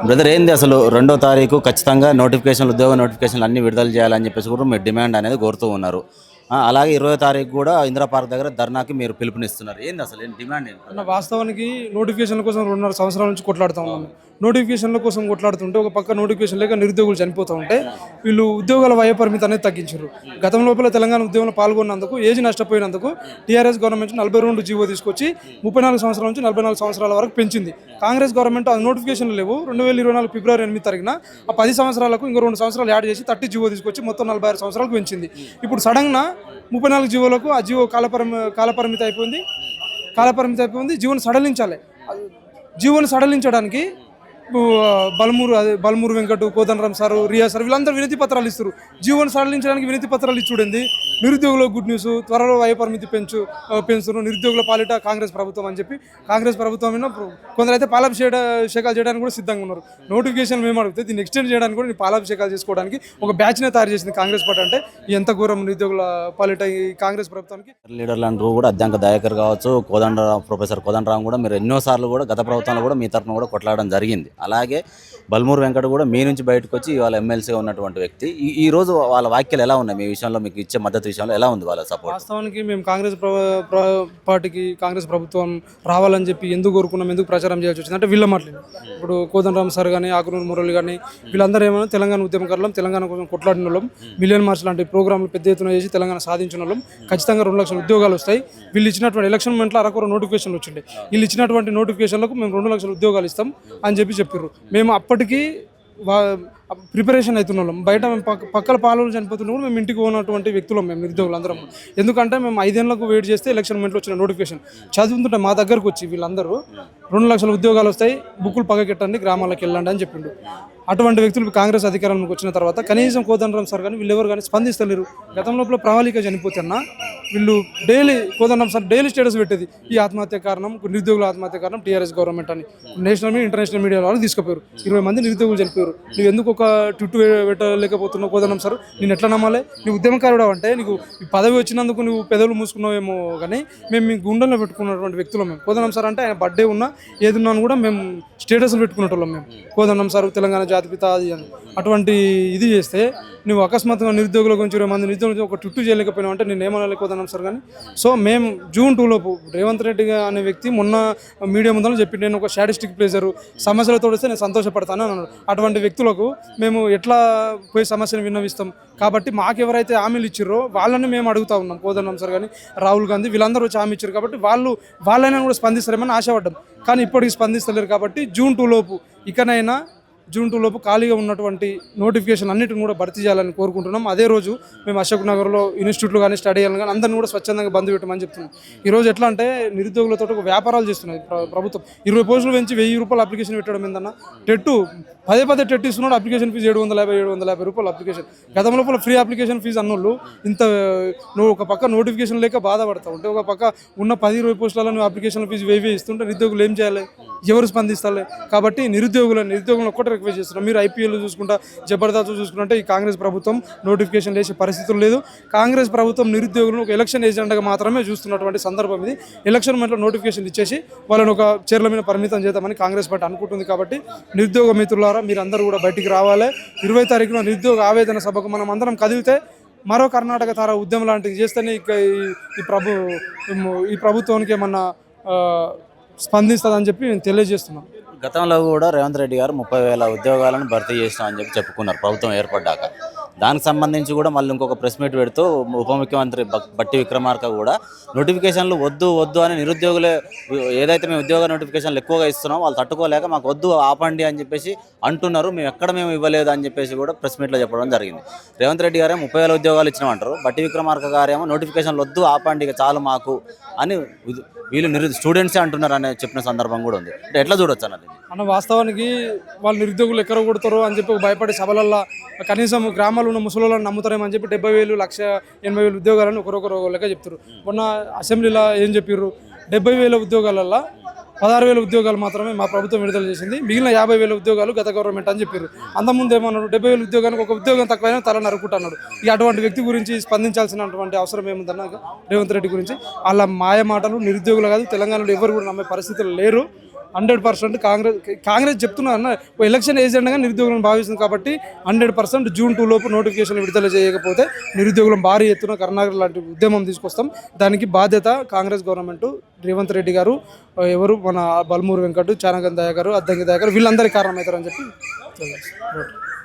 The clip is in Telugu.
బ్రదర్ ఏంది అసలు 2వ తారీఖు ఖచ్చితంగా నోటిఫికేషన్లు ఉద్యోగ నోటిఫికేషన్లు అన్ని విడుదల చేయాలని చెప్పేసి కూడా మీరు డిమాండ్ అనేది కోరుతూ ఉన్నారు. అలాగే 20వ తారీఖు కూడా ఇందిరా పార్క్ దగ్గర ధర్నాకి మీరు పిలుపునిస్తున్నారు. ఏంది అసలు డిమాండ్ ఏంటి? వాస్తవానికి నోటిఫికేషన్ల కోసం 2.5 సంవత్సరాల నుంచి కొట్లాడుతూ ఉన్నాము. నోటిఫికేషన్ల కోసం కొట్లాడుతుంటే ఒక పక్క నోటిఫికేషన్ లేక నిరుద్యోగులు చనిపోతూ ఉంటే వీళ్ళు ఉద్యోగాల వయ పరిమితి అనేది తగ్గించారు. గతం లోపల తెలంగాణ ఉద్యమంలో పాల్గొన్నందుకు ఏజ్ నష్టపోయినందుకు టీఆర్ఎస్ గవర్నమెంట్ 42 జీవో తీసుకొచ్చి 34 సంవత్సరాల నుంచి 44 సంవత్సరాల వరకు పెంచింది. కాంగ్రెస్ గవర్నమెంట్ ఆ నోటిఫికేషన్లు లేవు. 2024 ఫిబ్రవరి 8 తారీఖున ఆ 10 సంవత్సరాలకు ఇంకో 2 సంవత్సరాలు యాడ్ చేసి 30 జీవో తీసుకొచ్చి మొత్తం 46 సంవత్సరాలకు పెంచింది. ఇప్పుడు సడన్గా 34 జీవోలకు ఆ జీవో కాలపరిమితి అయిపోయింది. జీవోని సడలించడానికి బల్మూరు వెంకట్, కోదండరామ్ సారు, రియా సార్ వీళ్ళందరూ వినతి పత్రాలు ఇస్తారు. జీవోని సడలించడానికి వినతి పత్రాలు ఇచ్చుడండి. నిరుద్యోగుల గుడ్ న్యూస్, త్వరలో వయ పరిమితి పెంచును నిరుద్యోగుల పాలిట కాంగ్రెస్ ప్రభుత్వం అని చెప్పి కాంగ్రెస్ ప్రభుత్వం కొందరైతే పాలాభిషేకాలు చేయడానికి కూడా సిద్ధంగా ఉన్నారు. నోటిఫికేషన్ మేము అడిగితే దీన్ని ఎక్స్టెండ్ చేయడానికి కూడా పాలాభిషేకాలు చేసుకోవడానికి ఒక బ్యాచ్నే తయారు చేసింది కాంగ్రెస్ పార్టీ. అంటే ఎంత ఘోరం నిరుద్యోగుల పాలిట ఈ కాంగ్రెస్ ప్రభుత్వానికి. లీడర్లు అంటూ కూడా అద్దంక దయాకర్ కావచ్చు, ప్రొఫెసర్ కోదండరామ్ కూడా మీరు ఎన్నోసార్లు కూడా గత ప్రభుత్వంలో కూడా మీ తరఫున కూడా కొట్లాడడం జరిగింది. అలాగే బల్మూరు వెంకట కూడా మీ నుంచి బయటకు వచ్చి ఇవాళ ఎమ్మెల్సీగా ఉన్నటువంటి వ్యక్తి. ఈ రోజు వాళ్ళ వ్యాఖ్యలు ఎలా ఉన్నాయి? మీ విషయంలో మీకు ఇచ్చే మద్దతు విషయంలో ఎలా ఉంది వాళ్ళ సపోర్ట్? వాస్తవానికి మేము కాంగ్రెస్ పార్టీకి కాంగ్రెస్ ప్రభుత్వం రావాలని చెప్పి ఎందుకు కోరుకున్నాం, ఎందుకు ప్రచారం చేయాల్సి వచ్చింది అంటే వీళ్ళ మాటలు. ఇప్పుడు కోదండరామ్ సార్ కానీ, ఆకునూరు మురళి కానీ వీళ్ళందరూ ఏమైనా తెలంగాణ ఉద్యమకారులం, తెలంగాణ కోసం కొట్లాడిన వాళ్ళం, మిలియన్ మార్చ్ లాంటి ప్రోగ్రాంలు పెద్ద ఎత్తున చేసి తెలంగాణ సాధించిన వాళ్ళం. ఖచ్చితంగా 2 లక్షల ఉద్యోగాలు వస్తాయి. వీళ్ళు ఇచ్చినటువంటి ఎలక్షన్ మూమెంట్లో అరకొర నోటిఫికేషన్లు వచ్చిండే. వీళ్ళు ఇచ్చినటువంటి నోటిఫికేషన్లకు మేము 2 లక్షల ఉద్యోగాలు ఇస్తాం అని చెప్పారు. మేము అప్పటికి ప్రిపరేషన్ అవుతున్న వాళ్ళం. బయట మేము పక్కల పాలు చనిపోతున్నా కూడా మేము ఇంటికి పోయినటువంటి వ్యక్తులం మేము నిరుద్యోగులు అందరం. ఎందుకంటే మేము 5 ఏళ్ళకు వెయిట్ చేస్తే ఎలక్షన్ మూమెంట్లో వచ్చిన నోటిఫికేషన్ చదువుతుంటే మా దగ్గరకు వచ్చి వీళ్ళందరూ 2 లక్షల ఉద్యోగాలు వస్తాయి, బుక్కులు పగకెట్టండి, గ్రామాలకు వెళ్ళండి అని చెప్పిండు. అటువంటి వ్యక్తులు కాంగ్రెస్ అధికారంలోకి వచ్చిన తర్వాత కనీసం కోదండరామ్ సార్ కానీ వీళ్ళెవరు కానీ స్పందిస్తలేరు. గతంలో ప్రణాళిక చనిపోతున్నా వీళ్ళు కోదండరామ్ సార్ డైలీ స్టేటస్ పెట్టేది ఈ ఆత్మహత్య కారణం, నిరుద్యోగుల ఆత్మహత్య కారణం టీఆర్ఎస్ గవర్నమెంట్ అని. నేషనల్ మీడియా, ఇంటర్నేషనల్ మీడియా వాళ్ళు తీసుకుపోయారు. 20 మంది నిరుద్యోగులు చనిపోయారు. నువ్వు ఎందుకు ఒక ట్విట్ పెట్టలేకపోతున్నావు కోదండరామ్ సార్? నేను ఎట్లా నమ్మాలి? నువ్వు ఉద్యమకారుడు అంటే నీకు ఈ పదవి వచ్చినందుకు నువ్వు పెదవులు మూసుకున్నావేమో కానీ మేము మీ గుండెల్లో పెట్టుకున్నటువంటి వ్యక్తులు మేము. కోదండరామ్ సార్ అంటే ఆయన బర్త్డే ఉన్నా ఏదున్నా కూడా మేము స్టేటస్లు పెట్టుకునేటోళ్ళం మేము. కోదండరామ్ సార్ తెలంగాణ జాతిపిత అది అని. అటువంటి ఇది చేస్తే నువ్వు అకస్మాత్తుగా నిరుద్యోగుల గురించి 20 మంది నిరుద్యోగులు ఒక ట్విట్ చేయలేకపోయినావు అంటే నేను ఏమనలే కోదండరామ్ సార్ కానీ. సో మేము June 2 లోపు రేవంత్ రెడ్డి అనే వ్యక్తి మొన్న మీడియా ముందు చెప్పి నేను ఒక స్టాటిస్టిక్ ప్లేజరు సమస్యలతో వస్తే నేను సంతోషపడతాను అన్నాడు. అటువంటి వ్యక్తులకు మేము ఎట్లా పోయి సమస్యను విన్నవిస్తాం? కాబట్టి మాకు ఎవరైతే హామీలు ఇచ్చారో వాళ్ళని మేము అడుగుతా ఉన్నాం. కోదండరామ్ సార్ కానీ, రాహుల్ గాంధీ వీళ్ళందరూ వచ్చి హామీ ఇచ్చారు కాబట్టి వాళ్ళైనా కూడా స్పందిస్తారేమని ఆశపడ్డాం. కానీ ఇప్పటికి స్పందిస్తలేరు. కాబట్టి June 2 లోపు ఇకనైనా June 2 లోపు ఖాళీగా ఉన్నటువంటి నోటిఫికేషన్ అన్నిటిని కూడా భర్తీ చేయాలని కోరుకుంటున్నాం. అదే రోజు మేము అశోక్ నగర్లో ఇన్స్టిట్యూట్లు కానీ, స్టడీ చేయాలని కానీ అందరిని కూడా స్వచ్ఛందంగా బంద్ పెట్టమని చెప్తున్నాం. ఈరోజు ఎట్లా అంటే నిరుద్యోగులతో ఒక వ్యాపారాలు చేస్తున్నది ప్రభుత్వం. 20 పోస్టులు పెంచి 1000 రూపాయలు అప్లికేషన్ పెట్టడం ఏందన్నా? పదే టెట్ ఇస్తున్నాడు. అప్లికేషన్ ఫీజు 750 రూపాయలు అప్లికేషన్. గతం లోపల ఫ్రీ అప్లికేషన్ ఫీజు అన్నోళ్ళు ఇంత నువ్వు ఒక పక్క నోటిఫికేషన్ లేక బాధపడతావు ఉంటే, ఒక పక్క ఉన్న 10-20 పోస్టులలో నువ్వు అప్లికేషన్ ఫీజు 1000 ఇస్తుంటే నిరుద్యోగులు ఏం చేయాలి? ఎవరు స్పందిస్తాలే? కాబట్టి నిరుద్యోగులను ఒక్కటే రిక్వెస్ట్ చేస్తున్నాం. మీరు ఐపీఎల్ చూసుకుంటా, జబర్దస్త్ చూసుకుంటే ఈ కాంగ్రెస్ ప్రభుత్వం నోటిఫికేషన్ వేసే పరిస్థితులు లేదు. కాంగ్రెస్ ప్రభుత్వం నిరుద్యోగులను ఒక ఎలక్షన్ ఏజెండాగా మాత్రమే చూస్తున్నటువంటి సందర్భం ఇది. ఎలక్షన్ మూమెంట్లో నోటిఫికేషన్ ఇచ్చేసి వాళ్ళని ఒక చీరల మీద పరిమితం చేద్దామని కాంగ్రెస్ పార్టీ అనుకుంటుంది. కాబట్టి నిరుద్యోగ మిత్రులారా మీరందరూ కూడా బయటికి రావాలి. 20 తారీఖున నిరుద్యోగ ఆవేదన సభకు మనం అందరం కదిలితే మరో కర్ణాటక తార ఉద్యమం లాంటివి చేస్తేనే ఈ ప్రభుత్వానికి ఏమన్నా స్పందిస్తుందని చెప్పి నేను తెలియజేస్తున్నాను. గతంలో కూడా రేవంత్ రెడ్డి గారు 30,000 ఉద్యోగాలను భర్తీ చేస్తామని చెప్పుకున్నారు ప్రభుత్వం ఏర్పడ్డాక. దానికి సంబంధించి కూడా మళ్ళీ ఇంకొక ప్రెస్ మీట్ పెడుతూ ఉప ముఖ్యమంత్రి బట్టి విక్రమార్క కూడా నోటిఫికేషన్లు వద్దు అని నిరుద్యోగులే ఏదైతే మేము ఉద్యోగ నోటిఫికేషన్లు ఎక్కువగా ఇస్తున్నాం వాళ్ళు తట్టుకోలేక మాకు వద్దు ఆపండి అని చెప్పేసి అంటున్నారు. మేము ఇవ్వలేదు అని చెప్పేసి కూడా ప్రెస్ మీట్లో చెప్పడం జరిగింది. రేవంత్ రెడ్డి గారేమో 30,000 ఉద్యోగాలు ఇచ్చినామంటారు. బట్టి విక్రమార్క గారేమో నోటిఫికేషన్లు వద్దు ఆపండి ఇక చాలు మాకు అని వీళ్ళు స్టూడెంట్సే అంటున్నారు అని చెప్పిన సందర్భం కూడా ఉంది. అంటే ఎట్లా చూడొచ్చు అన్నది వాస్తవానికి వాళ్ళు నిరుద్యోగులు ఎక్కడ కొడతారో అని చెప్పి భయపడే సభలల్లో కనీసం గ్రామాల్లో ఉన్న ముసలోళ్ళని నమ్ముతారేమని చెప్పి 70,000, 1,80,000 ఉద్యోగాలను ఒకరొకరు లెక్క చెప్తారు. మొన్న అసెంబ్లీలో ఏం చెప్పారు? 70,000 ఉద్యోగాలల్లో 16,000 ఉద్యోగాలు మాత్రమే మా ప్రభుత్వం విడుదల చేసింది, మిగిలిన 50,000 ఉద్యోగాలు గత గవర్నమెంట్ అని చెప్పారు. అంతకుముందు ఏమన్నాడు? 70,000 ఉద్యోగానికి ఒక ఉద్యోగం తక్కువైనా తల నరుకుంటున్నాడు. ఇక అటువంటి వ్యక్తి గురించి స్పందించాల్సినటువంటి అవసరం ఏముందన్న రేవంత్ రెడ్డి గురించి. వాళ్ళ మాయ మాటలు నిరుద్యోగులు కాదు, తెలంగాణలో ఎవరు కూడా నమ్మే పరిస్థితులు లేరు. 100% కాంగ్రెస్ చెప్తున్నా అన్న ఎలక్షన్ ఏజెండాగా నిరుద్యోగులను భావిస్తుంది కాబట్టి 100% జూన్ 2 లోపు నోటిఫికేషన్ విడుదల చేయకపోతే నిరుద్యోగులను భారీ ఎత్తున కర్ణాటక లాంటి ఉద్యమం తీసుకొస్తాం. దానికి బాధ్యత కాంగ్రెస్ గవర్నమెంట్, రేవంత్ రెడ్డి గారు, ఎవరు మన బల్మూరు వెంకట్, చానగన్ దయా గారు, అద్దంకి దయా గారు వీళ్ళందరికీ కారణమవుతారని చెప్పి